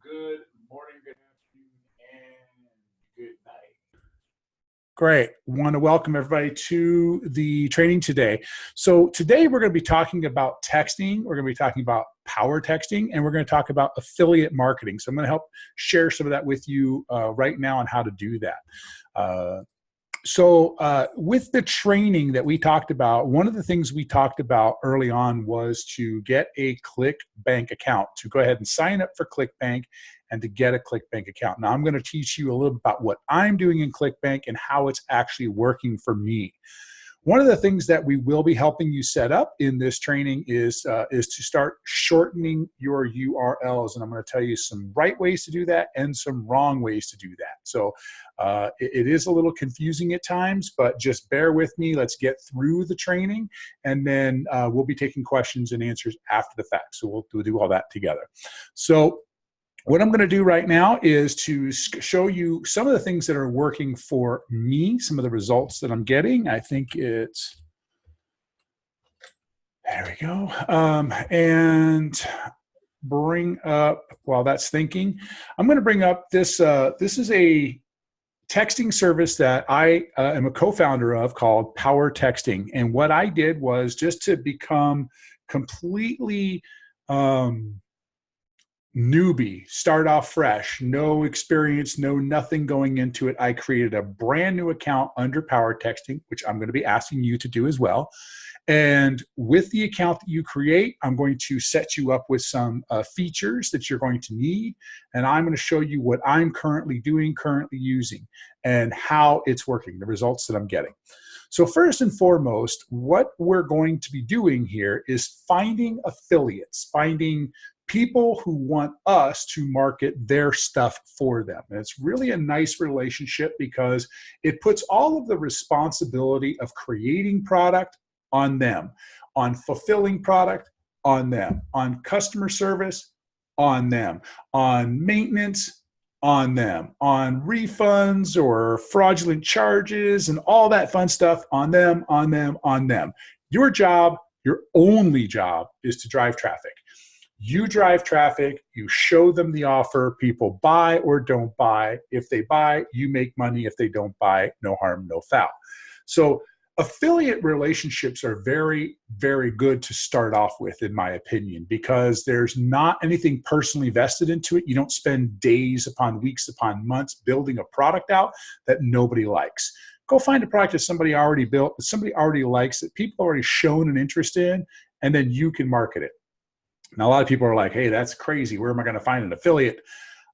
good morning, good afternoon, and good night. Great. Want to welcome everybody to the training today. So today we're going to be talking about texting. We're going to be talking about power texting, and we're going to talk about affiliate marketing. So I'm going to help share some of that with you right now on how to do that. With the training that we talked about, one of the things we talked about early on was to get a ClickBank account, to go ahead and sign up for ClickBank and to get a ClickBank account. Now I'm going to teach you a little bit about what I'm doing in ClickBank and how it's actually working for me. One of the things that we will be helping you set up in this training is to start shortening your URLs. And I'm going to tell you some right ways to do that and some wrong ways to do that. So it is a little confusing at times, but just bear with me. Let's get through the training, and then we'll be taking questions and answers after the fact. So we'll do all that together. So what I'm going to do right now is to show you some of the things that are working for me, some of the results that I'm getting. I think it's, there we go. And bring up, while that's thinking, I'm going to bring up this, this is a texting service that I am a co-founder of called PowerTexting. And what I did was just to become completely newbie, start off fresh, no experience, no nothing going into it. I created a brand new account under PowerTexting, which I'm going to be asking you to do as well. And with the account that you create, I'm going to set you up with some features that you're going to need. And I'm going to show you what I'm currently doing, currently using, and how it's working, the results that I'm getting. So first and foremost, what we're going to be doing here is finding affiliates, finding people who want us to market their stuff for them. And it's really a nice relationship because it puts all of the responsibility of creating product on them, on fulfilling product on them, on customer service on them, on maintenance on them, on refunds or fraudulent charges and all that fun stuff on them, on them, on them. Your job, your only job, is to drive traffic. You drive traffic, you show them the offer, people buy or don't buy. If they buy, you make money. If they don't buy, no harm, no foul. So affiliate relationships are very, very good to start off with, in my opinion, because there's not anything personally vested into it. You don't spend days upon weeks upon months building a product out that nobody likes. Go find a product that somebody already built, that somebody already likes, that people already shown an interest in, and then you can market it. Now, a lot of people are like, hey, that's crazy. Where am I going to find an affiliate?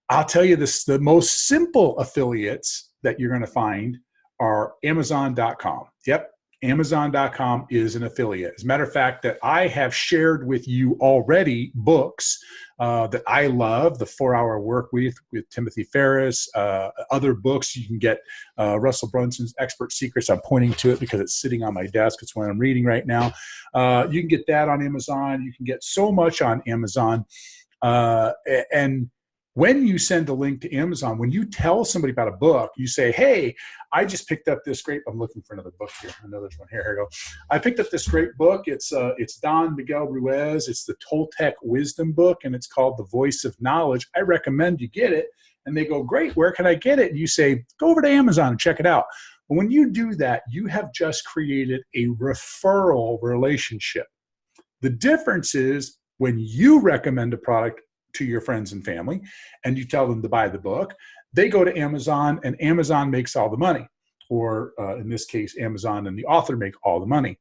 I'll tell you this, the most simple affiliates that you're going to find are Amazon.com. Yep, Amazon.com is an affiliate. As a matter of fact, that I have shared with you already books that I love, The 4-Hour Work Week with Timothy Ferriss, other books. You can get Russell Brunson's Expert Secrets. I'm pointing to it because it's sitting on my desk. It's what I'm reading right now. You can get that on Amazon. You can get so much on Amazon. And when you send a link to Amazon, when you tell somebody about a book, you say, hey, I just picked up this great, I'm looking for another book here. I know there's one here. Here we go. I picked up this great book. It's Don Miguel Ruiz. It's the Toltec Wisdom book, and it's called The Voice of Knowledge. I recommend you get it. And they go, great, where can I get it? And you say, go over to Amazon and check it out. But when you do that, you have just created a referral relationship. The difference is when you recommend a product to your friends and family and you tell them to buy the book, they go to Amazon and Amazon makes all the money. Or in this case, Amazon and the author make all the money.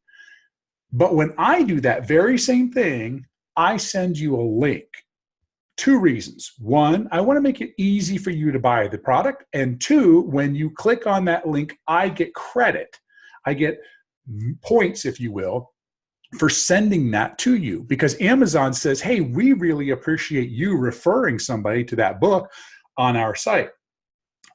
But when I do that very same thing, I send you a link. Two reasons. One, I want to make it easy for you to buy the product. And two, when you click on that link, I get credit. I get points, if you will, for sending that to you, because Amazon says, hey, we really appreciate you referring somebody to that book on our site.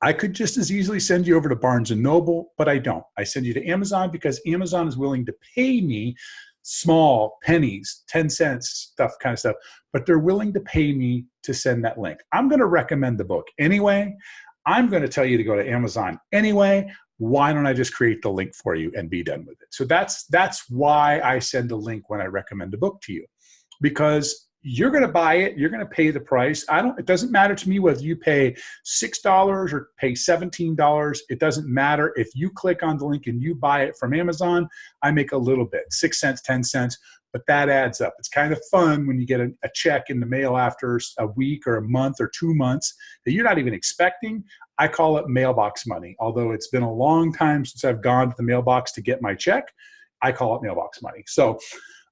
I could just as easily send you over to Barnes & Noble, but I don't. I send you to Amazon because Amazon is willing to pay me small pennies, 10 cents, kind of stuff, but they're willing to pay me to send that link. I'm going to recommend the book anyway. I'm going to tell you to go to Amazon anyway. Why don't I just create the link for you and be done with it? So that's why I send a link when I recommend a book to you, because you're going to buy it. You're going to pay the price. It doesn't matter to me whether you pay $6 or pay $17. It doesn't matter. If you click on the link and you buy it from Amazon, I make a little bit, 6 cents, 10 cents, but that adds up. It's kind of fun when you get a check in the mail after a week or a month or 2 months that you're not even expecting. I call it mailbox money. Although it's been a long time since I've gone to the mailbox to get my check, I call it mailbox money. So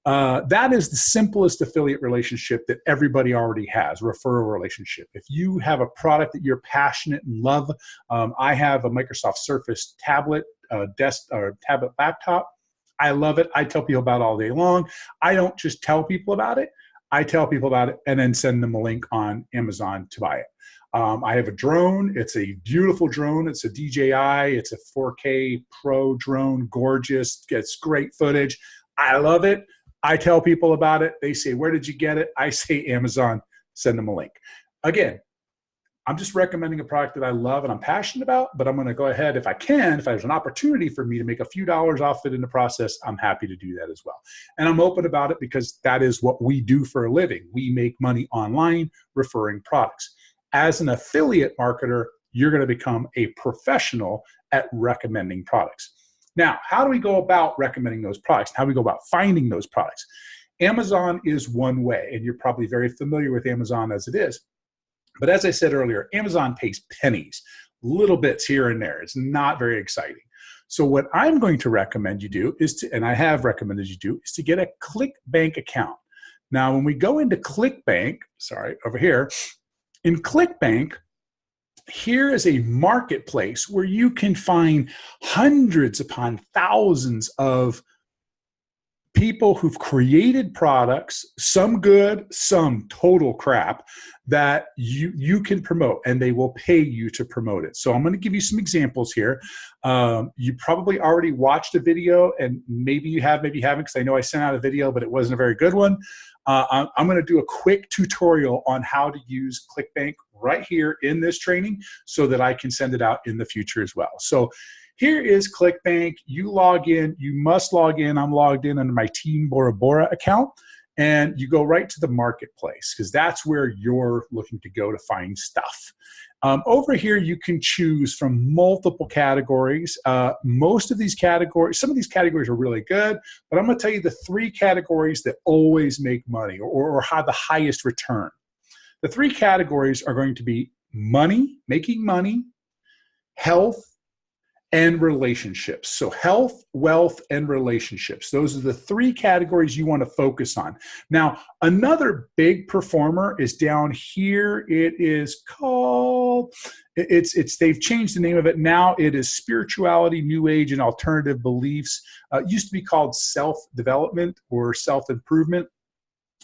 that is the simplest affiliate relationship that everybody already has, referral relationship. If you have a product that you're passionate and love, I have a Microsoft Surface tablet, tablet laptop. I love it. I tell people about it all day long. I don't just tell people about it. I tell people about it and then send them a link on Amazon to buy it. I have a drone. It's a beautiful drone. It's a DJI. It's a 4K Pro drone, gorgeous, gets great footage. I love it. I tell people about it. They say, where did you get it? I say Amazon, send them a link. Again, I'm just recommending a product that I love and I'm passionate about, but I'm going to go ahead, if I can, if there's an opportunity for me to make a few dollars off it in the process, I'm happy to do that as well. And I'm open about it because that is what we do for a living. We make money online referring products. As an affiliate marketer, you're going to become a professional at recommending products. Now, how do we go about recommending those products? How do we go about finding those products? Amazon is one way, and you're probably very familiar with Amazon as it is. But as I said earlier, Amazon pays pennies, little bits here and there. It's not very exciting. So what I'm going to recommend you do is to, and I have recommended you do, is to get a ClickBank account. Now, when we go into ClickBank, over here, in ClickBank, here is a marketplace where you can find hundreds upon thousands of people who've created products, some good, some total crap, that you can promote, and they will pay you to promote it. So I'm going to give you some examples here. You probably already watched a video, and maybe you have, maybe you haven't, because I know I sent out a video, but it wasn't a very good one. I'm going to do a quick tutorial on how to use ClickBank right here in this training so that I can send it out in the future as well. So here is ClickBank. You log in. You must log in. I'm logged in under my Team Bora Bora account. And you go right to the marketplace because that's where you're looking to go to find stuff. Over here, you can choose from multiple categories. Most of these categories, some of these categories are really good, but I'm going to tell you the 3 categories that always make money or have the highest return. The 3 categories are going to be money, making money, health, and relationships. So health, wealth, and relationships. Those are the 3 categories you want to focus on. Now, another big performer is down here. It is called, they've changed the name of it. Now it is spirituality, new age, and alternative beliefs. It used to be called self-development or self-improvement.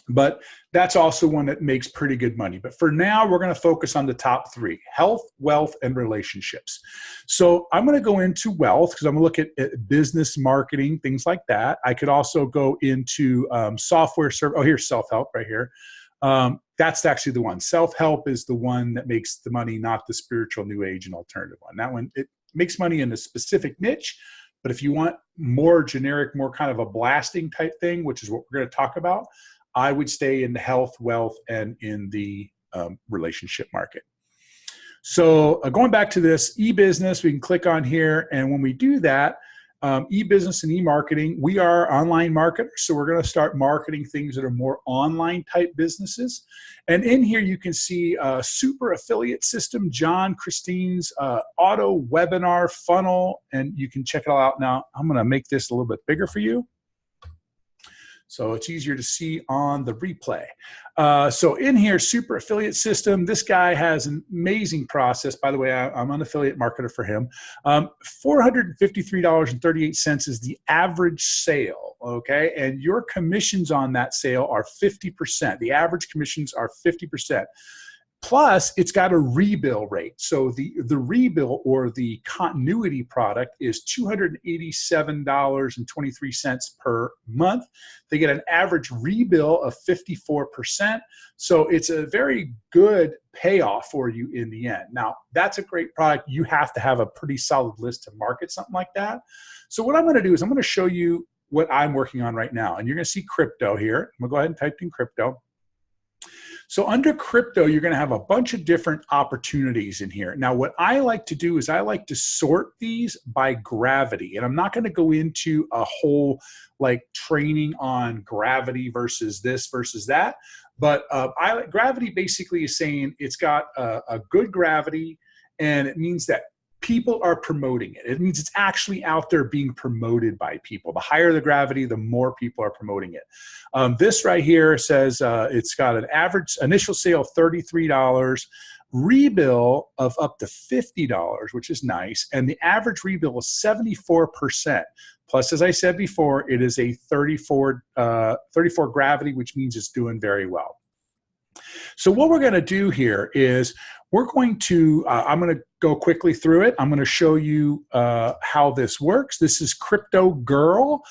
But that's also one that makes pretty good money. But for now, we're going to focus on the top 3, health, wealth, and relationships. So I'm going to go into wealth because I'm going to look at business marketing, things like that. I could also go into software service. Oh, here's self-help right here. That's actually the one. Self-help is the one that makes the money, not the spiritual, new age, and alternative one. That one, it makes money in a specific niche. But if you want more generic, more kind of a blasting type thing, which is what we're going to talk about, I would stay in the health, wealth, and in the relationship market. So going back to this e-business, we can click on here. And when we do that, e-business and e-marketing, we are online marketers. So we're going to start marketing things that are more online type businesses. And in here, you can see super affiliate system, John Christine's auto webinar funnel. And you can check it all out now. I'm going to make this a little bit bigger for you, so it's easier to see on the replay. So in here, super affiliate system, this guy has an amazing process. By the way, I'm an affiliate marketer for him. $453.38 is the average sale, okay? And your commissions on that sale are 50%. The average commissions are 50%. Plus, it's got a rebill rate. So the rebill or the continuity product is $287.23 per month. They get an average rebill of 54%. So it's a very good payoff for you in the end. Now, that's a great product. You have to have a pretty solid list to market something like that. So what I'm going to do is I'm going to show you what I'm working on right now. And you're going to see crypto here. I'm going to go ahead and type in crypto. So under crypto, you're going to have a bunch of different opportunities in here. Now, what I like to do is I like to sort these by gravity. And I'm not going to go into a whole like training on gravity versus this versus that. But gravity basically is saying it's got a good gravity, and it means that people are promoting it. It means it's actually out there being promoted by people. The higher the gravity, the more people are promoting it. This right here says it's got an average initial sale of $33, rebill of up to $50, which is nice, and the average rebill is 74%. Plus, as I said before, it is a 34 gravity, which means it's doing very well. So what we're going to do here is we're going to, I'm going to go quickly through it. I'm going to show you how this works. This is Crypto Girl.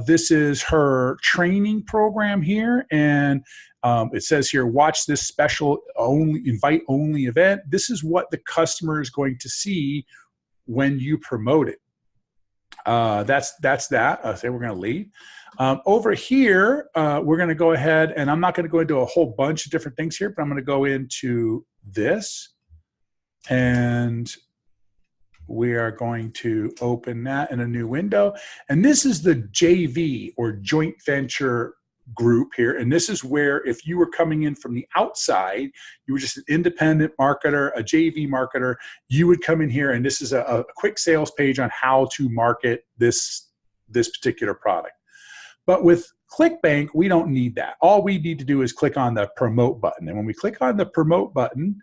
This is her training program here. And it says here, watch this special invite only event. This is what the customer is going to see when you promote it. That's that. I say we're going to leave. Over here, we're going to go ahead, and I'm not going to go into a whole bunch of different things here, but I'm going to go into this, and we are going to open that in a new window. And this is the JV, or joint venture group here. And this is where if you were coming in from the outside, you were just an independent marketer, a JV marketer, you would come in here, and this is a quick sales page on how to market this particular product. But with ClickBank, we don't need that. All we need to do is click on the promote button. And when we click on the promote button,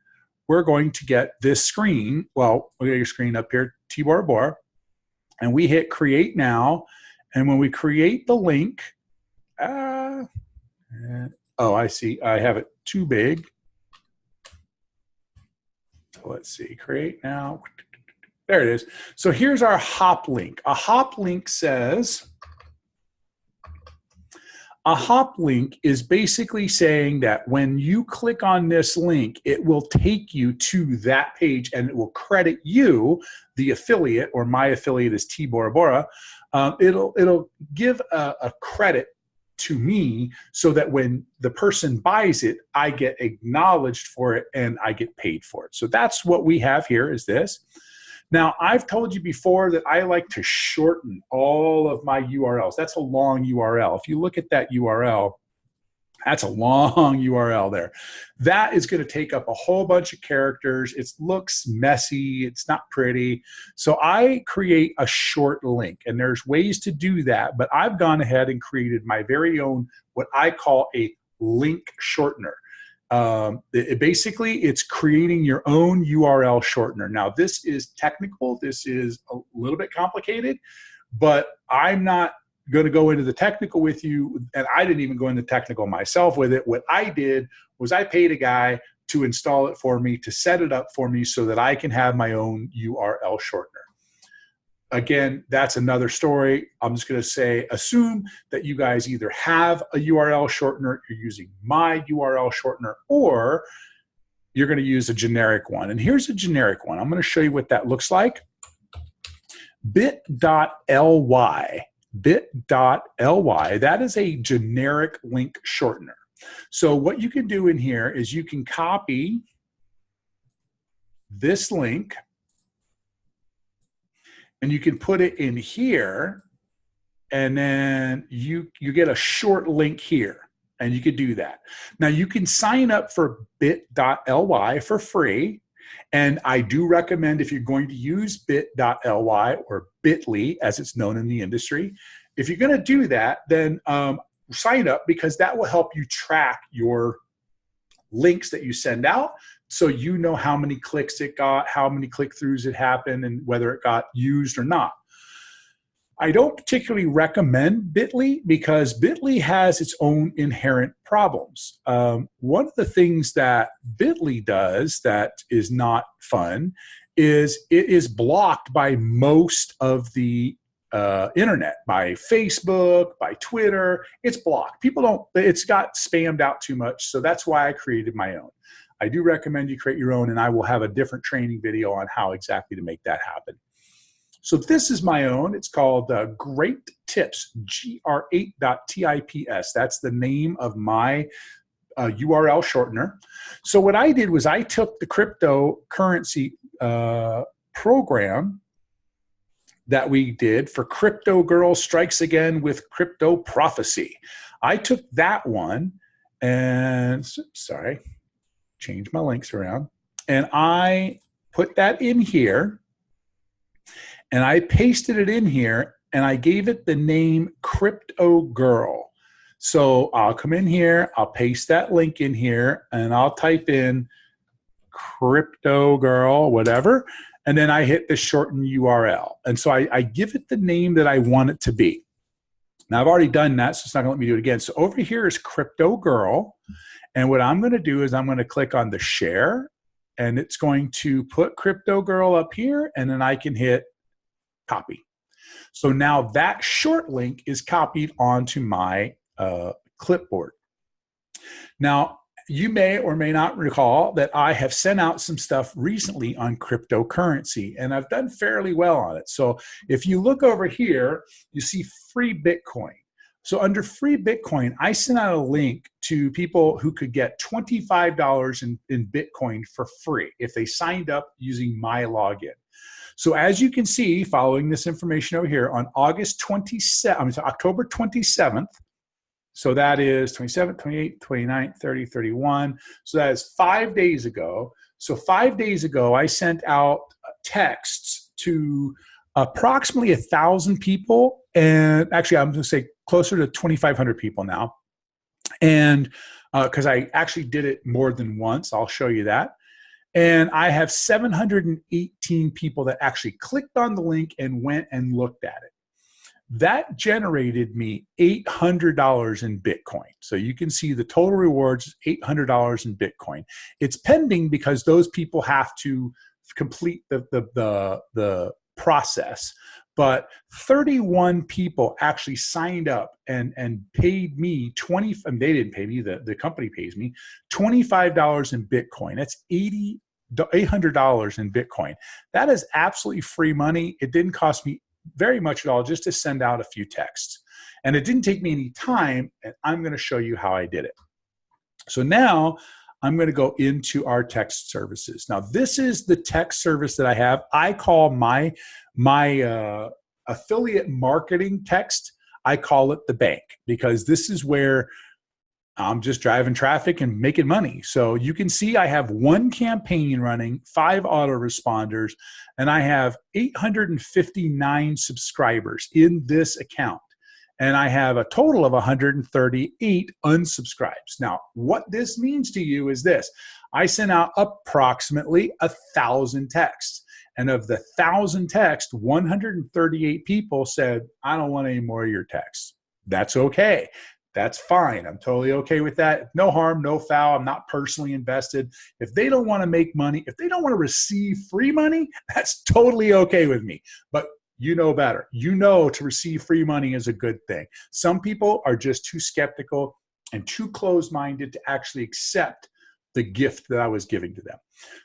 we're going to get this screen. Well, we got your screen up here, Tibor Bora, and we hit create now. And when we create the link, oh, I see. I have it too big. So let's see. Create now. There it is. So here's our hop link. A hop link says, a hop link is basically saying that when you click on this link, it will take you to that page, and it will credit you, the affiliate, or my affiliate is Tibor Bora. It'll give a credit to me so that when the person buys it, I get acknowledged for it and I get paid for it. So that's what we have here is this. Now, I've told you before that I like to shorten all of my URLs. That's a long URL. If you look at that URL, that's a long URL there. That is going to take up a whole bunch of characters. It looks messy. It's not pretty. So I create a short link, and there's ways to do that, but I've gone ahead and created my very own, what I call a link shortener. Basically, it's creating your own URL shortener. Now, this is technical. This is a little bit complicated, but I'm not going to go into the technical with you, and I didn't even go into technical myself with it. What I did was I paid a guy to install it for me, to set it up for me so that I can have my own URL shortener. Again, that's another story. I'm just going to say, assume that you guys either have a URL shortener, you're using my URL shortener, or you're going to use a generic one. And here's a generic one. I'm going to show you what that looks like. bit.ly. bit.ly, that is a generic link shortener. So what you can do in here is you can copy this link, and you can put it in here, and then you get a short link here, and you could do that. Now, you can sign up for bit.ly for free, and I do recommend, if you're going to use bit.ly or bit.ly, as it's known in the industry, if you're going to do that, then sign up, because that will help you track your links that you send out, so you know how many clicks it got, how many click-throughs it happened, and whether it got used or not. I don't particularly recommend Bitly, because Bitly has its own inherent problems. One of the things that Bitly does that is not fun is it is blocked by most of the internet, by Facebook, by Twitter. It's blocked. People don't, it's got spammed out too much, so that's why I created my own. I do recommend you create your own, and I will have a different training video on how exactly to make that happen. So this is my own. It's called Great Tips, gr8.tips. That's the name of my URL shortener. So what I did was I took the cryptocurrency program that we did for Crypto Girl Strikes Again with Crypto Prophecy. I took that one and, sorry, change my links around, and I put that in here, and I pasted it in here, and I gave it the name Crypto Girl. So I'll come in here, I'll paste that link in here, and I'll type in Crypto Girl, whatever, and then I hit the shorten URL. And so I give it the name that I want it to be. Now, I've already done that, so it's not going to let me do it again. So over here is Crypto Girl. And what I'm going to do is I'm going to click on the share, and it's going to put Crypto Girl up here, and then I can hit copy. So now that short link is copied onto my clipboard. Now, you may or may not recall that I have sent out some stuff recently on cryptocurrency, and I've done fairly well on it. So if you look over here, you see free Bitcoin. So under free Bitcoin, I sent out a link to people who could get $25 in Bitcoin for free if they signed up using my login. So as you can see, following this information over here, on October 27th, so that is 27, 28, 29, 30, 31. So that is 5 days ago. So 5 days ago, I sent out texts to approximately 1,000 people. And actually, I'm going to say closer to 2,500 people now. And because I actually did it more than once, I'll show you that. And I have 718 people that actually clicked on the link and went and looked at it. That generated me $800 in Bitcoin. So you can see the total rewards, $800 in Bitcoin. It's pending because those people have to complete the process. But 31 people actually signed up and paid me they didn't pay me, the company pays me $25 in Bitcoin. That's $800 in Bitcoin. That is absolutely free money. It didn't cost me very much at all, just to send out a few texts. And it didn't take me any time, and I'm going to show you how I did it. So now I'm going to go into our text services. Now, this is the text service that I have. I call my affiliate marketing text, I call it the bank, because this is where I'm just driving traffic and making money. So you can see I have one campaign running, 5 autoresponders, and I have 859 subscribers in this account. And I have a total of 138 unsubscribes. Now, what this means to you is this. I sent out approximately 1,000 texts. And of the 1,000 texts, 138 people said, I don't want any more of your texts. That's okay. That's fine. I'm totally okay with that. No harm, no foul. I'm not personally invested. If they don't want to make money, if they don't want to receive free money, that's totally okay with me. But you know better. You know to receive free money is a good thing. Some people are just too skeptical and too closed-minded to actually accept the gift that I was giving to them.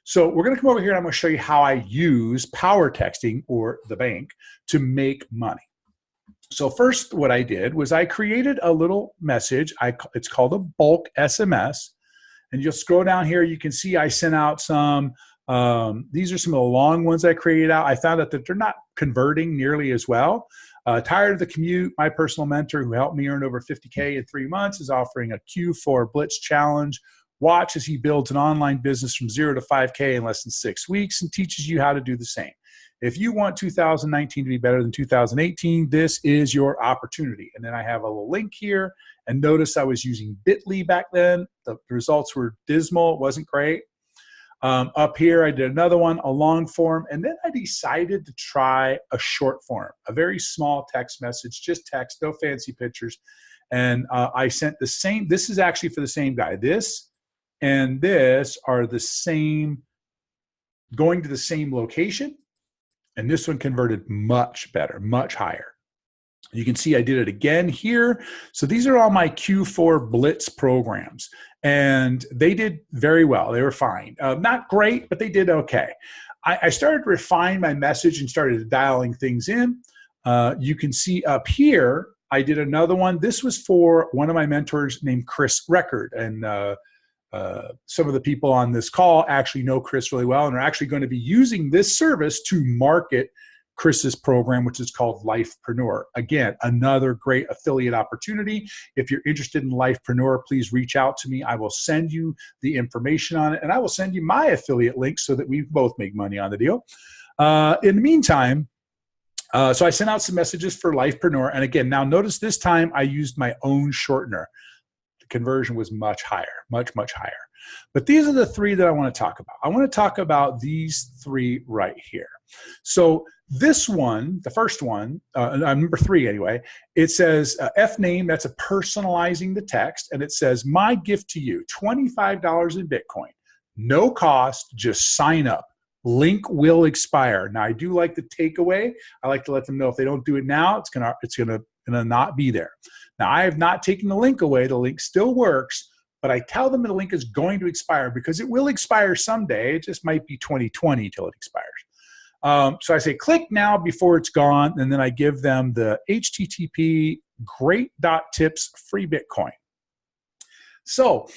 So we're going to come over here and I'm going to show you how I use PowerTexting, or the bank, to make money. So first, what I did was I created a little message. It's called a bulk SMS. And you'll scroll down here. You can see I sent out some. These are some of the long ones I created out. I found out that they're not converting nearly as well. Tired of the commute, my personal mentor who helped me earn over 50K in 3 months is offering a Q4 Blitz challenge. Watch as he builds an online business from 0 to 5K in less than 6 weeks and teaches you how to do the same. If you want 2019 to be better than 2018, this is your opportunity. And then I have a little link here. And notice I was using Bitly back then. The results were dismal. It wasn't great. Up here, I did another one, a long form. And then I decided to try a short form, a very small text message, just text, no fancy pictures. And I sent the same. This is actually for the same guy. This and this are the same, going to the same location. And this one converted much better, much higher. You can see I did it again here. So these are all my Q4 Blitz programs. And they did very well. They were fine. Not great, but they did okay. I started to refine my message and started dialing things in. You can see up here, I did another one. This was for one of my mentors named Chris Record. And some of the people on this call actually know Chris really well and are actually going to be using this service to market Chris's program, which is called Lifepreneur. Again, another great affiliate opportunity. If you're interested in Lifepreneur, please reach out to me. I will send you the information on it, and I will send you my affiliate link so that we both make money on the deal. In the meantime, so I sent out some messages for Lifepreneur. And again, now notice this time I used my own shortener. The conversion was much higher, much, much higher. But these are the three that I want to talk about. I want to talk about these three right here. So this one, the first one, number 3 anyway, it says F name, that's a personalizing the text. And it says, my gift to you, $25 in Bitcoin. No cost, just sign up. Link will expire. Now, I do like the takeaway. I like to let them know if they don't do it now, it's gonna not be there. Now, I have not taken the link away. The link still works, but I tell them the link is going to expire because it will expire someday. It just might be 2020 till it expires. So I say click now before it's gone, and then I give them the HTTP great.tips free Bitcoin. So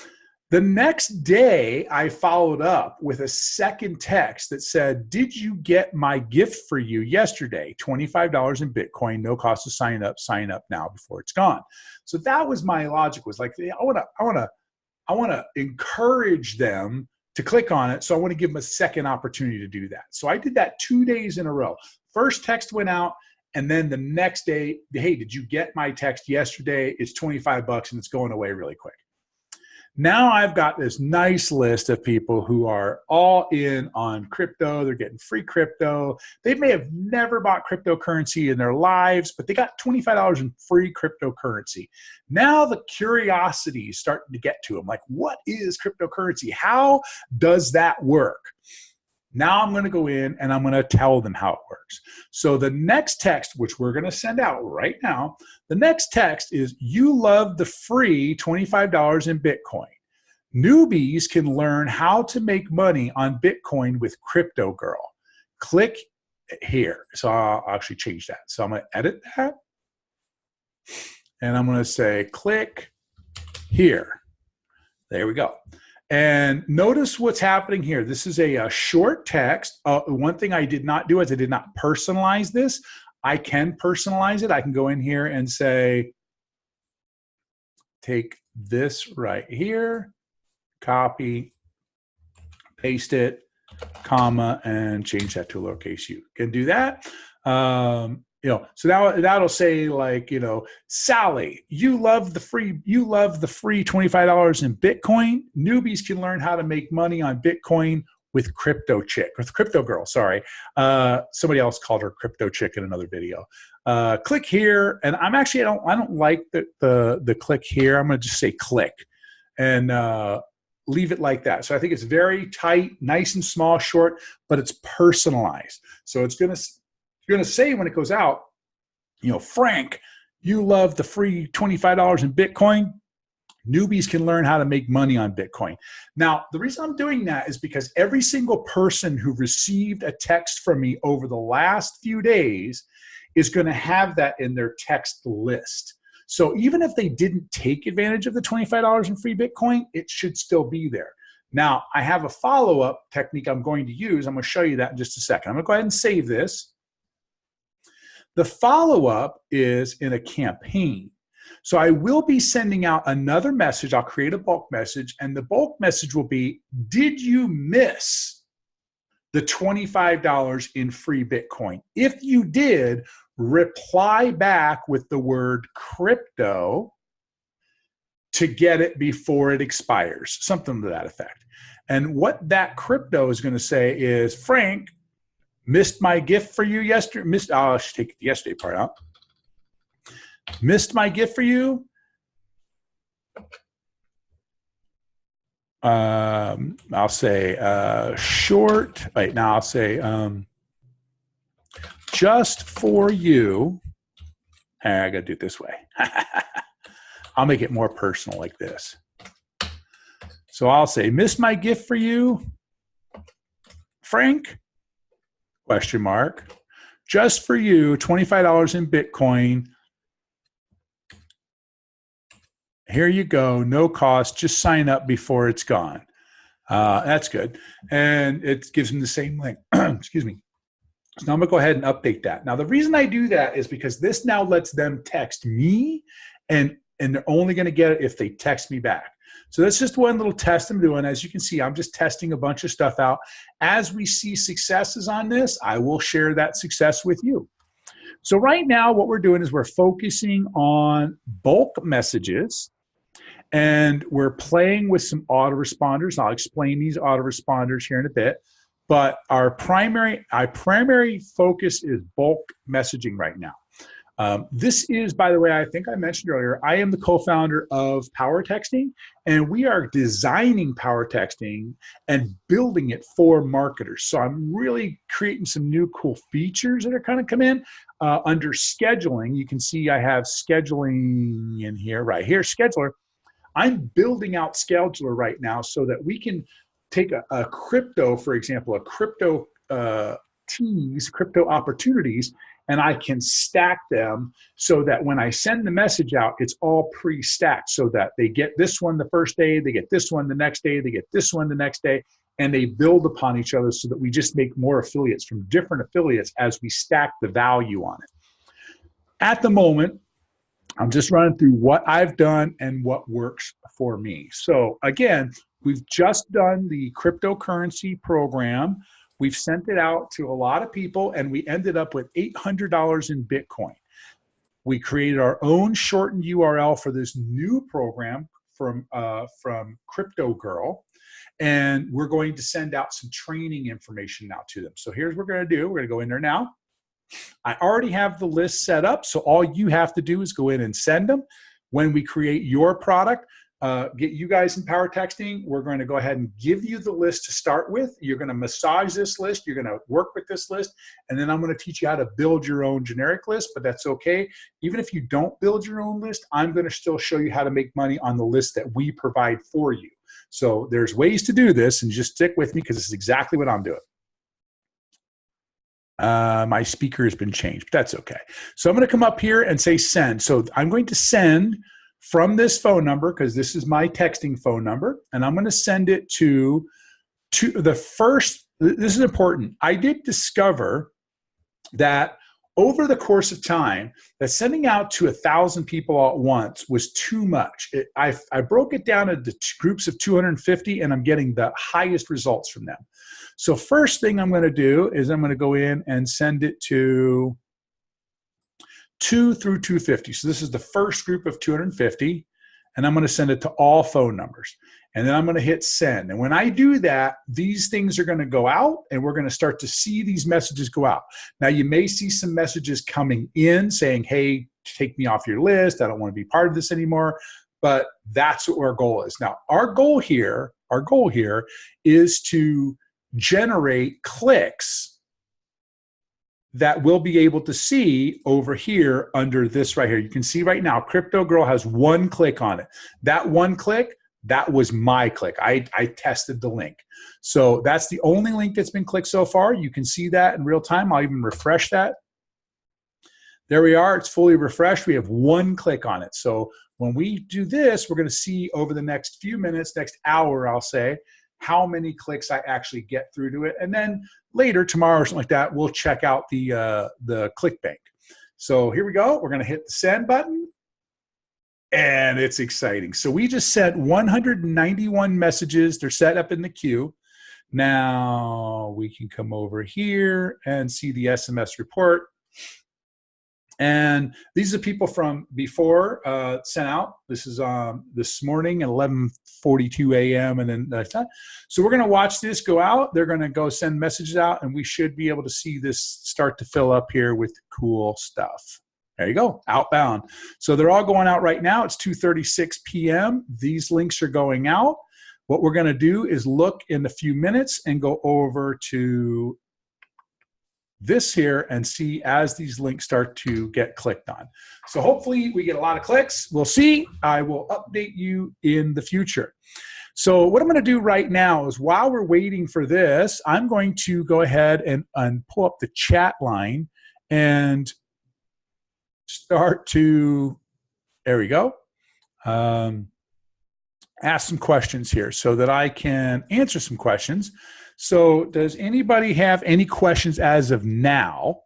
the next day, I followed up with a second text that said, did you get my gift for you yesterday? $25 in Bitcoin, no cost to sign up now before it's gone. So that was my logic, was like, I want to encourage them to click on it. So I want to give them a second opportunity to do that. So I did that 2 days in a row. First text went out, and then the next day, hey, did you get my text yesterday? It's $25 and it's going away really quick. Now I've got this nice list of people who are all in on crypto. They're getting free crypto. They may have never bought cryptocurrency in their lives, but they got $25 in free cryptocurrency. Now the curiosity is starting to get to them. Like, what is cryptocurrency? How does that work? Now I'm going to go in and I'm going to tell them how it works. So the next text, which we're going to send out right now, the next text is, you love the free $25 in Bitcoin. Newbies can learn how to make money on Bitcoin with Crypto Girl. Click here. So I'll actually change that. So I'm going to edit that. And I'm going to say, click here. There we go. And notice what's happening here. This is a short text. One thing I did not do is I did not personalize this. I can personalize it. I can go in here and say, take this right here, copy, paste it, comma, and change that to a lowercase u. Can do that. So now that'll say, like, Sally, you love the free $25 in Bitcoin. Newbies can learn how to make money on Bitcoin with Crypto Girl. Sorry. Somebody else called her Crypto Chick in another video. Click here. And I don't like the click here. I'm going to just say click and leave it like that. So I think it's very tight, nice and small, short, but it's personalized. So you're going to say when it goes out, Frank, you love the free $25 in Bitcoin. Newbies can learn how to make money on Bitcoin. Now, the reason I'm doing that is because every single person who received a text from me over the last few days is going to have that in their text list. So even if they didn't take advantage of the $25 in free Bitcoin, it should still be there. Now, I have a follow-up technique I'm going to use. I'm going to show you that in just a second. I'm going to go ahead and save this. The follow-up is in a campaign. So I will be sending out another message. I'll create a bulk message, and the bulk message will be, did you miss the $25 in free Bitcoin? If you did, reply back with the word crypto to get it before it expires, something to that effect. And what that crypto is going to say is, Frank, missed my gift for you yesterday. I should take the yesterday part out. Missed my gift for you. I'll say short. Wait, now I'll say just for you. I got to do it this way. I'll make it more personal like this. So I'll say, missed my gift for you, Frank? Question mark. Just for you, $25 in Bitcoin. Here you go. No cost. Just sign up before it's gone. That's good. And it gives them the same link. Excuse me. So now I'm going to go ahead and update that. Now, the reason I do that is because this now lets them text me, and they're only going to get it if they text me back. So that's just one little test I'm doing. As you can see, I'm just testing a bunch of stuff out. As we see successes on this, I will share that success with you. So right now, what we're doing is we're focusing on bulk messages, and we're playing with some autoresponders. I'll explain these autoresponders here in a bit. But our primary focus is bulk messaging right now. This is, by the way, I think I mentioned earlier, I am the co-founder of PowerTexting, and we are designing PowerTexting and building it for marketers. So I'm really creating some new cool features that are kind of come in. Under scheduling, you can see I have scheduling in here, right here, scheduler. I'm building out scheduler right now so that we can take a crypto, for example, a crypto teas, crypto opportunities, and I can stack them so that when I send the message out, it's all pre-stacked so that they get this one the first day, they get this one the next day, they get this one the next day, and they build upon each other so that we just make more affiliates from different affiliates as we stack the value on it. At the moment, I'm just running through what I've done and what works for me. So again, we've just done the cryptocurrency program. We've sent it out to a lot of people, and we ended up with $800 in Bitcoin. We created our own shortened URL for this new program from Crypto Girl, and we're going to send out some training information now to them. So here's what we're going to do. We're going to go in there now. I already have the list set up, so all you have to do is go in and send them. When we create your product, get you guys in PowerTexting, we're going to go ahead and give you the list to start with. You're going to massage this list. You're going to work with this list, and then I'm going to teach you how to build your own generic list, but that's okay. Even if you don't build your own list, I'm going to still show you how to make money on the list that we provide for you. So there's ways to do this, and just stick with me because this is exactly what I'm doing. My speaker has been changed, but that's okay. So I'm going to come up here and say send. So I'm going to send from this phone number, because this is my texting phone number, and I'm going to send it to the first. This is important. I did discover that over the course of time, that sending out to 1,000 people all at once was too much. I broke it down into groups of 250, and I'm getting the highest results from them. So first thing I'm going to do is I'm going to go in and send it to 2 through 250. So this is the first group of 250, and I'm going to send it to all phone numbers. And then I'm going to hit send. And when I do that, these things are going to go out, and we're going to start to see these messages go out. Now, you may see some messages coming in saying, hey, take me off your list. I don't want to be part of this anymore. But that's what our goal is. Now, our goal here is to generate clicks that we'll be able to see over here under this right here. You can see right now, Crypto Girl has one click on it. That one click, that was my click. I tested the link. So that's the only link that's been clicked so far. You can see that in real time. I'll even refresh that. There we are. It's fully refreshed. We have one click on it. So when we do this, we're going to see over the next few minutes, next hour, I'll say, how many clicks I actually get through to it. And then later, tomorrow or something like that, we'll check out the click bank. So here we go. We're going to hit the send button. And it's exciting. So we just sent 191 messages. They're set up in the queue. Now we can come over here and see the SMS report. And these are people from before sent out. This is this morning at 11:42 a.m. and then so we're going to watch this go out. They're going to go send messages out, and we should be able to see this start to fill up here with cool stuff. There you go, outbound. So they're all going out right now. It's 2:36 p.m. These links are going out. What we're going to do is look in a few minutes and go over to this here and see as these links start to get clicked on. So hopefully we get a lot of clicks. We'll see. I will update you in the future. So what I'm going to do right now is while we're waiting for this, I'm going to go ahead and pull up the chat line and start to, there we go. ask some questions here so that I can answer some questions. So does anybody have any questions as of now?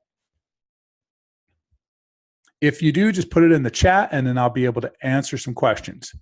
If you do, just put it in the chat and then I'll be able to answer some questions.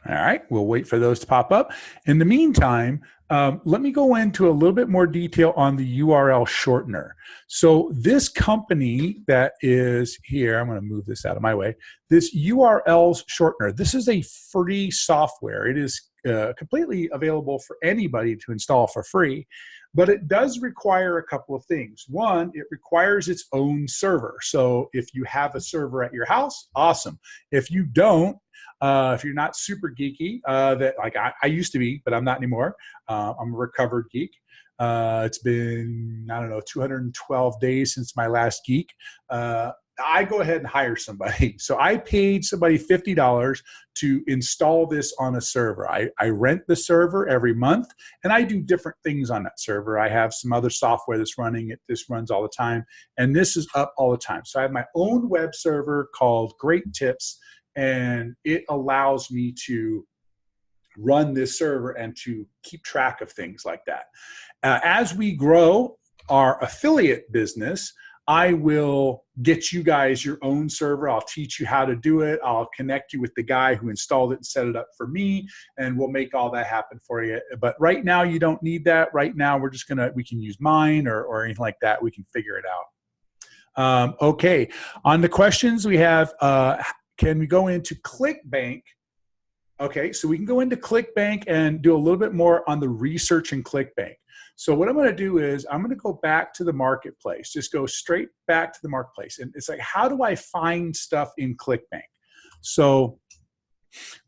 All right, we'll wait for those to pop up. In the meantime, let me go into a little bit more detail on the URL shortener. So this company that is here, I'm going to move this out of my way, this URL shortener, this is a free software. It is completely available for anybody to install for free, but it does require a couple of things. One, it requires its own server. So if you have a server at your house, awesome. If you don't, if you're not super geeky, that like I used to be, but I'm not anymore. I'm a recovered geek. It's been, I don't know, 212 days since my last geek. I go ahead and hire somebody. So I paid somebody $50 to install this on a server. I rent the server every month, and I do different things on that server. I have some other software that's running it. This runs all the time, and this is up all the time. So I have my own web server called Great Tips, and it allows me to run this server and to keep track of things like that. As we grow our affiliate business, I will get you guys your own server. I'll teach you how to do it. I'll connect you with the guy who installed it and set it up for me, and we'll make all that happen for you. But right now, you don't need that. Right now, we can use mine or anything like that. We can figure it out. Okay, on the questions we have, can we go into ClickBank? Okay, so we can go into ClickBank and do a little bit more on the research in ClickBank. So what I'm going to do is I'm going to go back to the marketplace, just go straight back to the marketplace. And it's like, how do I find stuff in ClickBank? So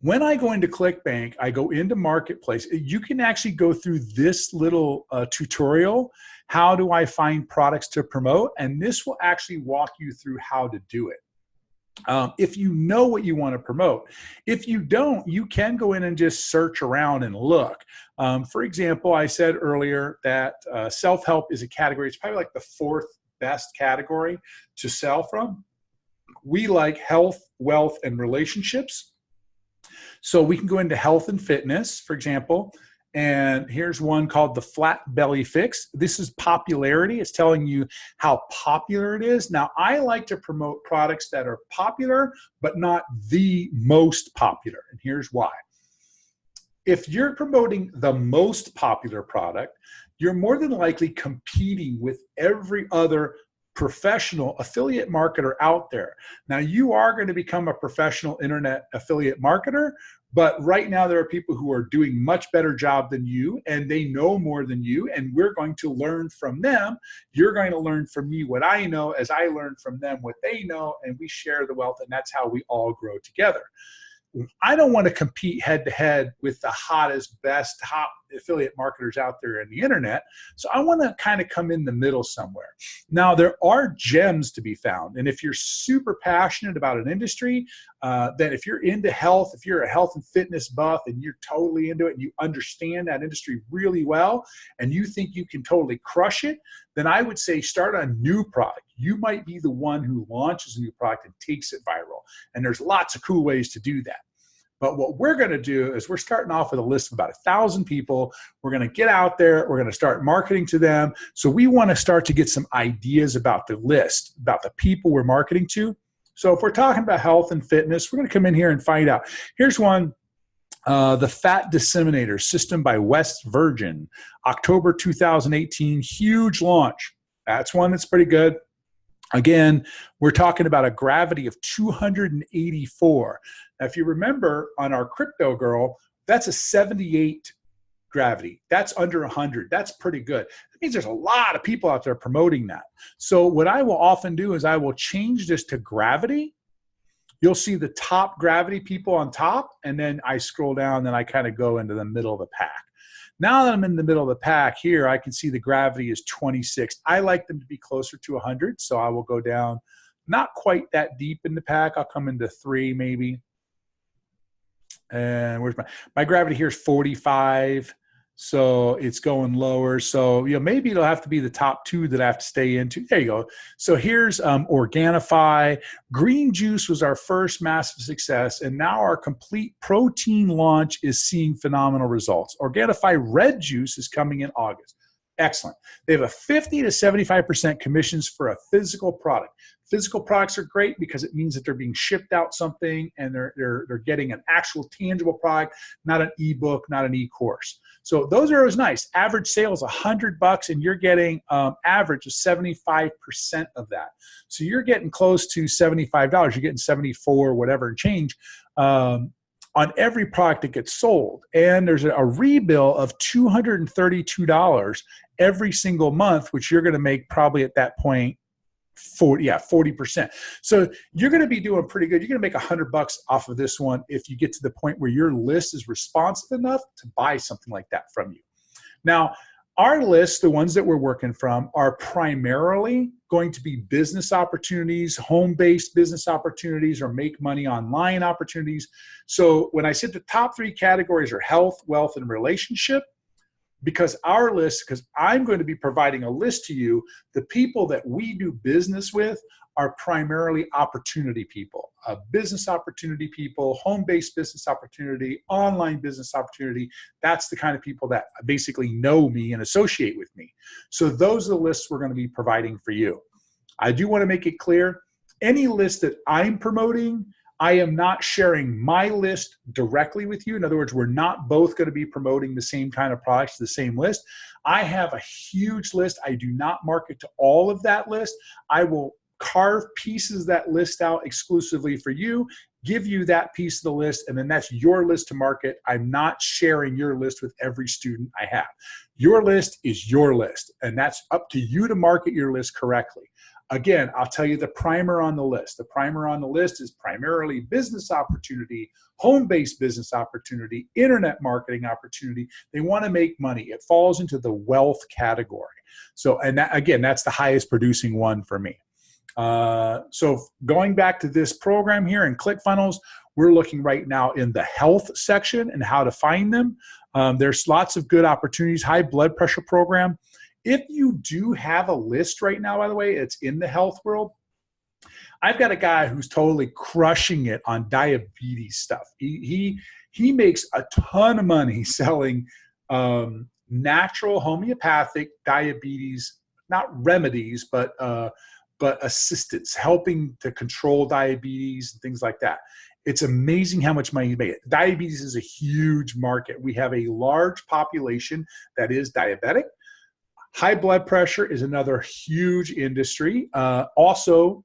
when I go into ClickBank, I go into marketplace. You can actually go through this little tutorial. How do I find products to promote? And this will actually walk you through how to do it. If you know what you want to promote. If you don't, you can go in and just search around and look. For example, I said earlier that self-help is a category. It's probably like the 4th best category to sell from. We like health, wealth, and relationships. So we can go into health and fitness, for example. And here's one called the Flat Belly Fix. This is popularity. It's telling you how popular it is. Now, I like to promote products that are popular, but not the most popular. And here's why. If you're promoting the most popular product, you're more than likely competing with every other professional affiliate marketer out there. Now, you are going to become a professional internet affiliate marketer, but right now there are people who are doing much better job than you, and they know more than you, and we're going to learn from them. You're going to learn from me what I know as I learn from them what they know, and we share the wealth, and that's how we all grow together. I don't want to compete head-to-head with the hottest, best, top affiliate marketers out there in the internet. So I want to kind of come in the middle somewhere. Now, there are gems to be found. And if you're super passionate about an industry, then if you're into health, if you're a health and fitness buff and you're totally into it and you understand that industry really well and you think you can totally crush it, then I would say start a new product. You might be the one who launches a new product and takes it viral. And there's lots of cool ways to do that. But what we're going to do is we're starting off with a list of about 1,000 people. We're going to get out there. We're going to start marketing to them. So we want to start to get some ideas about the list, about the people we're marketing to. So if we're talking about health and fitness, we're going to come in here and find out. Here's one, the Fat Disseminator System by West Virgin, October 2018, huge launch. That's one that's pretty good. Again, we're talking about a gravity of 284. Now, if you remember on our Crypto Girl, that's a 78 gravity. That's under 100. That's pretty good. That means there's a lot of people out there promoting that. So what I will often do is I will change this to gravity. You'll see the top gravity people on top, and then I scroll down, and then I kind of go into the middle of the pack. Now that I'm in the middle of the pack here, I can see the gravity is 26. I like them to be closer to 100, so I will go down not quite that deep in the pack. I'll come into 3 maybe. And where's my gravity here is 45. So it's going lower. So, maybe it'll have to be the top 2 that I have to stay into. There you go. So here's Organifi. Green juice was our first massive success, and now our complete protein launch is seeing phenomenal results. Organifi red juice is coming in August. Excellent. They have a 50 to 75% commissions for a physical product. Physical products are great because it means that they're being shipped out something and they're getting an actual tangible product, not an ebook, not an e-course. So those are always nice. Average sales $100, and you're getting average of 75% of that. So you're getting close to $75. You're getting 74, whatever, and change. On every product that gets sold. And there's a rebill of $232 every single month, which you're going to make probably at that point 40%. So you're going to be doing pretty good. You're going to make $100 off of this one if you get to the point where your list is responsive enough to buy something like that from you. Now, our lists, the ones that we're working from, are primarily going to be business opportunities, home-based business opportunities, or make money online opportunities. So when I said the top 3 categories are health, wealth, and relationship, because I'm going to be providing a list to you, the people that we do business with are primarily opportunity people, business opportunity people, home-based business opportunity, online business opportunity. That's the kind of people that basically know me and associate with me. So those are the lists we're going to be providing for you. I do want to make it clear, any list that I'm promoting, I am not sharing my list directly with you. In other words, we're not both going to be promoting the same kind of products to the same list. I have a huge list. I do not market to all of that list. I will carve pieces of that list out exclusively for you, give you that piece of the list, and then that's your list to market. I'm not sharing your list with every student I have. Your list is your list, and that's up to you to market your list correctly. Again, I'll tell you the primer on the list. The primer on the list is primarily business opportunity, home-based business opportunity, internet marketing opportunity. They want to make money. It falls into the wealth category. So, and that, again, that's the highest producing one for me. So going back to this program here in ClickFunnels, we're looking right now in the health section and how to find them. There's lots of good opportunities. High blood pressure program. If you do have a list right now, by the way, it's in the health world. I've got a guy who's totally crushing it on diabetes stuff. He makes a ton of money selling natural homeopathic diabetes, not remedies, but assistance, helping to control diabetes and things like that. It's amazing how much money you make. Diabetes is a huge market. We have a large population that is diabetic. High blood pressure is another huge industry. Also,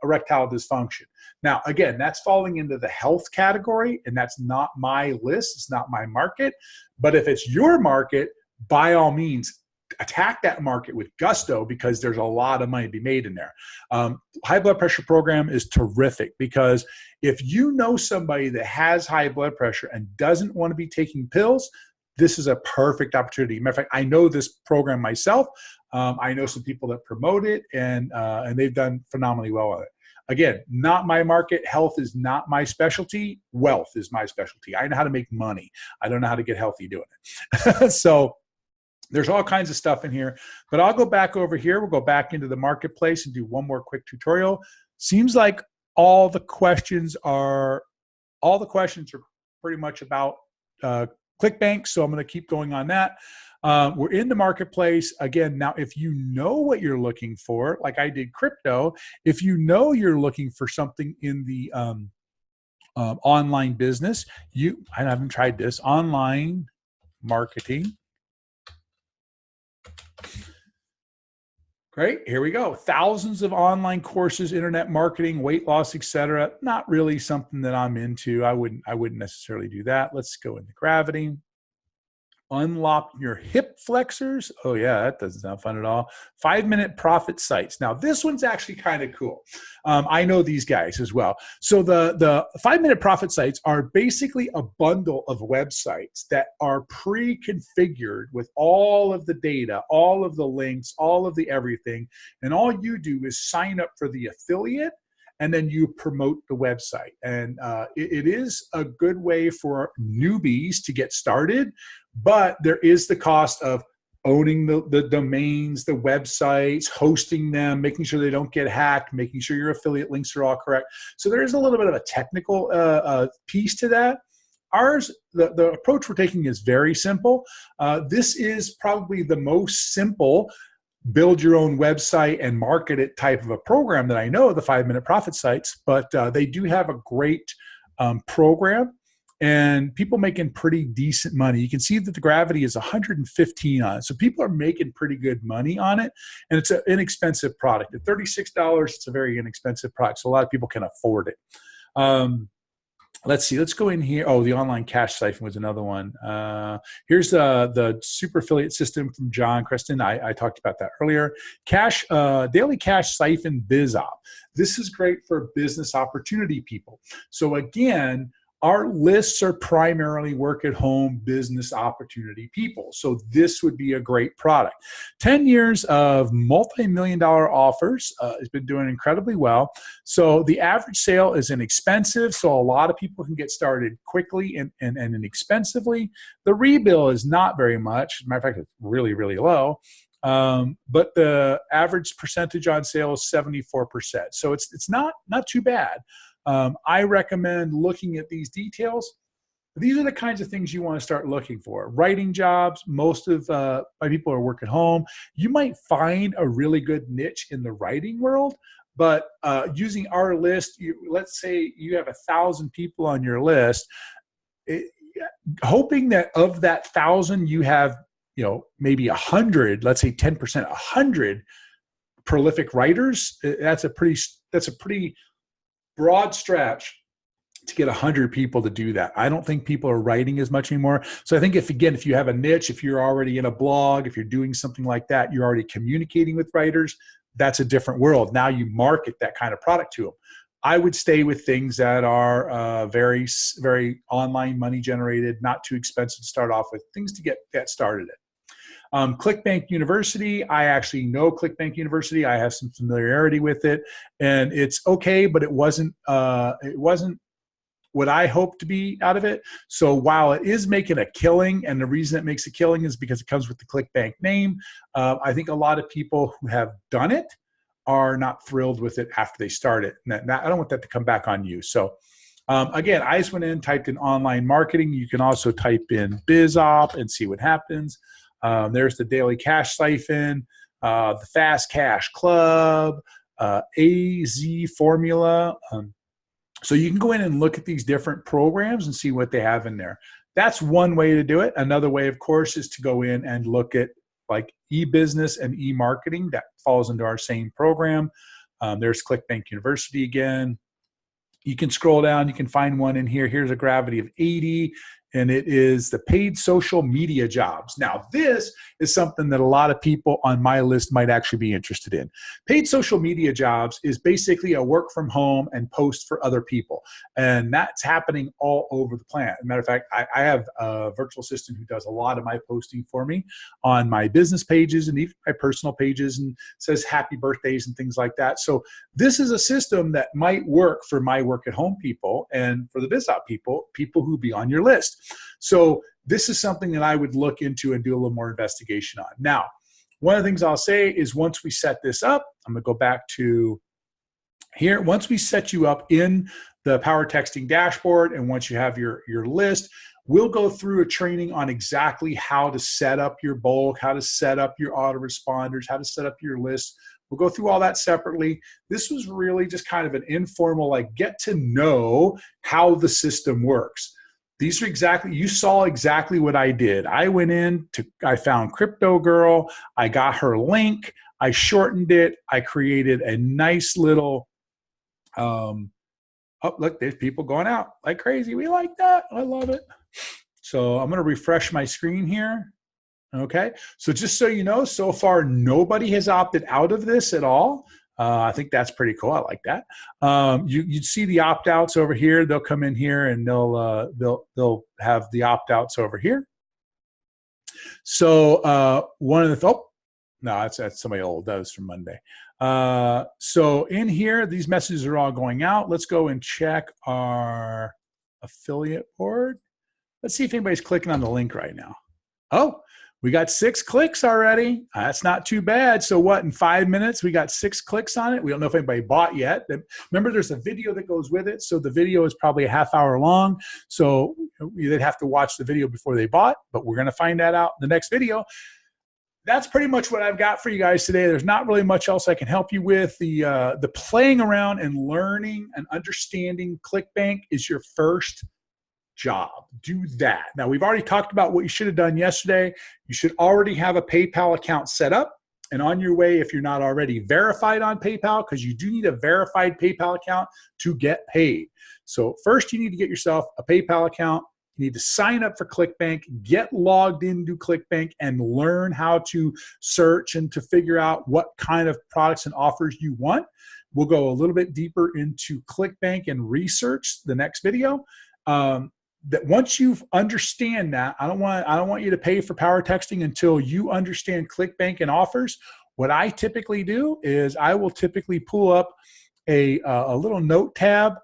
erectile dysfunction. Now, again, that's falling into the health category, and that's not my list. It's not my market. But if it's your market, by all means, attack that market with gusto, because there's a lot of money to be made in there. High blood pressure program is terrific, because if you know somebody that has high blood pressure and doesn't want to be taking pills, this is a perfect opportunity. Matter of fact, I know this program myself. I know some people that promote it, and they've done phenomenally well with it. Again, not my market. Health is not my specialty. Wealth is my specialty. I know how to make money. I don't know how to get healthy doing it. So there's all kinds of stuff in here, but I'll go back over here. We'll go back into the marketplace and do one more quick tutorial. Seems like all the questions are pretty much about ClickBank, so I'm going to keep going on that. We're in the marketplace. Again, now if you know what you're looking for, like I did crypto, if you know you're looking for something in the online business, I haven't tried this, online marketing. Great, here we go. Thousands of online courses, internet marketing, weight loss, etc. Not really something that I'm into. I wouldn't necessarily do that. Let's go into Gravity. Unlock your hip flexors. Oh yeah, that doesn't sound fun at all. 5-minute profit sites. Now this one's actually kind of cool. I know these guys as well. So the 5-minute profit sites are basically a bundle of websites that are pre-configured with all of the data, all of the links, all of the everything. And all you do is sign up for the affiliate, and then you promote the website. And it is a good way for newbies to get started, but there is the cost of owning the domains, the websites, hosting them, making sure they don't get hacked, making sure your affiliate links are all correct. So there is a little bit of a technical piece to that. Ours, the approach we're taking is very simple. This is probably the most simple build your own website and market it type of a program that I know, the 5-Minute Profit sites, but they do have a great program and people making pretty decent money. You can see that the gravity is 115 on it. So people are making pretty good money on it. And it's an inexpensive product. At $36, it's a very inexpensive product. So a lot of people can afford it. Let's see. Let's go in here. Oh, the online cash siphon was another one. Here's the super affiliate system from John Creston. I talked about that earlier. Daily cash siphon BizOp. This is great for business opportunity people. So again, our lists are primarily work at home business opportunity people. So this would be a great product. 10 years of multi-million-dollar offers. It's been doing incredibly well. So the average sale is inexpensive. So a lot of people can get started quickly and inexpensively. The rebill is not very much. As a matter of fact, it's really, really low. But the average percentage on sale is 74%. So it's not too bad. I recommend looking at these details. These are the kinds of things you want to start looking for. Writing jobs, most of my people are work at home. You might find a really good niche in the writing world, but using our list, let's say you have 1,000 people on your list, hoping that of that 1,000 you have, maybe 100, let's say 10%, 100 prolific writers. That's a pretty broad stretch to get 100 people to do that. I don't think people are writing as much anymore. So I think if you have a niche, if you're already in a blog, if you're doing something like that, you're already communicating with writers, that's a different world. Now you market that kind of product to them. I would stay with things that are very, very online money generated, not too expensive to start off with, things to get started in. ClickBank University, I actually know ClickBank University. I have some familiarity with it, and it's okay, but it wasn't what I hoped to be out of it. So while it is making a killing, and the reason it makes a killing is because it comes with the ClickBank name, I think a lot of people who have done it are not thrilled with it after they start it. And I don't want that to come back on you. So again, I just went in, typed in online marketing. You can also type in BizOp and see what happens. There's the daily cash siphon, the fast cash club, AZ formula. So you can go in and look at these different programs and see what they have in there. That's one way to do it. Another way, of course, is to go in and look at like e-business and e-marketing. That falls into our same program. There's ClickBank University again. You can scroll down. You can find one in here. Here's a gravity of 80. And it is the paid social media jobs. Now, this is something that a lot of people on my list might actually be interested in. Paid social media jobs is basically a work from home and post for other people. And that's happening all over the planet. As a matter of fact, I have a virtual assistant who does a lot of my posting for me on my business pages and even my personal pages, and says happy birthdays and things like that. So this is a system that might work for my work at home people and for the BizOp people who be on your list. So this is something that I would look into and do a little more investigation on. Now, one of the things I'll say is once we set this up, I'm going to go back to here. Once we set you up in the PowerTexting dashboard, and once you have your list, we'll go through a training on exactly how to set up your bulk, how to set up your autoresponders, how to set up your list. We'll go through all that separately. This was really just kind of an informal, like, get to know how the system works. These are you saw exactly what I did. I went in I found Crypto Girl. I got her link. I shortened it. I created a nice little, oh, look, there's people going out like crazy. We like that. I love it. So I'm going to refresh my screen here. Okay. So just so you know, so far, nobody has opted out of this at all. I think that's pretty cool. I like that. You'd see the opt-outs over here. They'll come in here and they'll have the opt-outs over here. So one of the No, that's somebody old. That was from Monday. So in here, these messages are all going out. Let's go and check our affiliate board. Let's see if anybody's clicking on the link right now. Oh, we got 6 clicks already. That's not too bad. So what, in 5 minutes, we got 6 clicks on it. We don't know if anybody bought yet. Remember, there's a video that goes with it. So the video is probably a half hour long. So they'd have to watch the video before they bought, but we're going to find that out in the next video. That's pretty much what I've got for you guys today. There's not really much else I can help you with. The playing around and learning and understanding ClickBank is your first job. Do that. Now, we've already talked about what you should have done yesterday. You should already have a PayPal account set up and on your way if you're not already verified on PayPal, because you do need a verified PayPal account to get paid. So first, you need to get yourself a PayPal account. You need to sign up for ClickBank, get logged into ClickBank, and learn how to search and to figure out what kind of products and offers you want. We'll go a little bit deeper into ClickBank and research the next video. That once you understand that, I don't want you to pay for PowerTexting until you understand ClickBank and offers. What I typically do is I will typically pull up a little note tab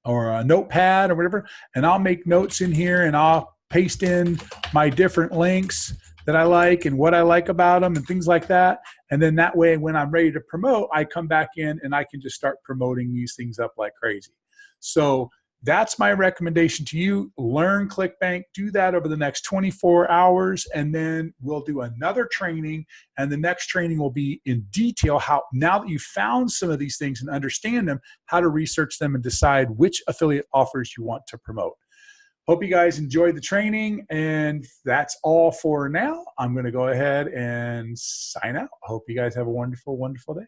or a notepad or whatever, and I'll make notes in here and I'll paste in my different links that I like and what I like about them and things like that. And then that way, when I'm ready to promote, I come back in and I can just start promoting these things up like crazy. So that's my recommendation to you. Learn ClickBank, do that over the next 24 hours, and then we'll do another training. And the next training will be in detail how, now that you've found some of these things and understand them, how to research them and decide which affiliate offers you want to promote. Hope you guys enjoyed the training, and that's all for now. I'm going to go ahead and sign out. Hope you guys have a wonderful, wonderful day.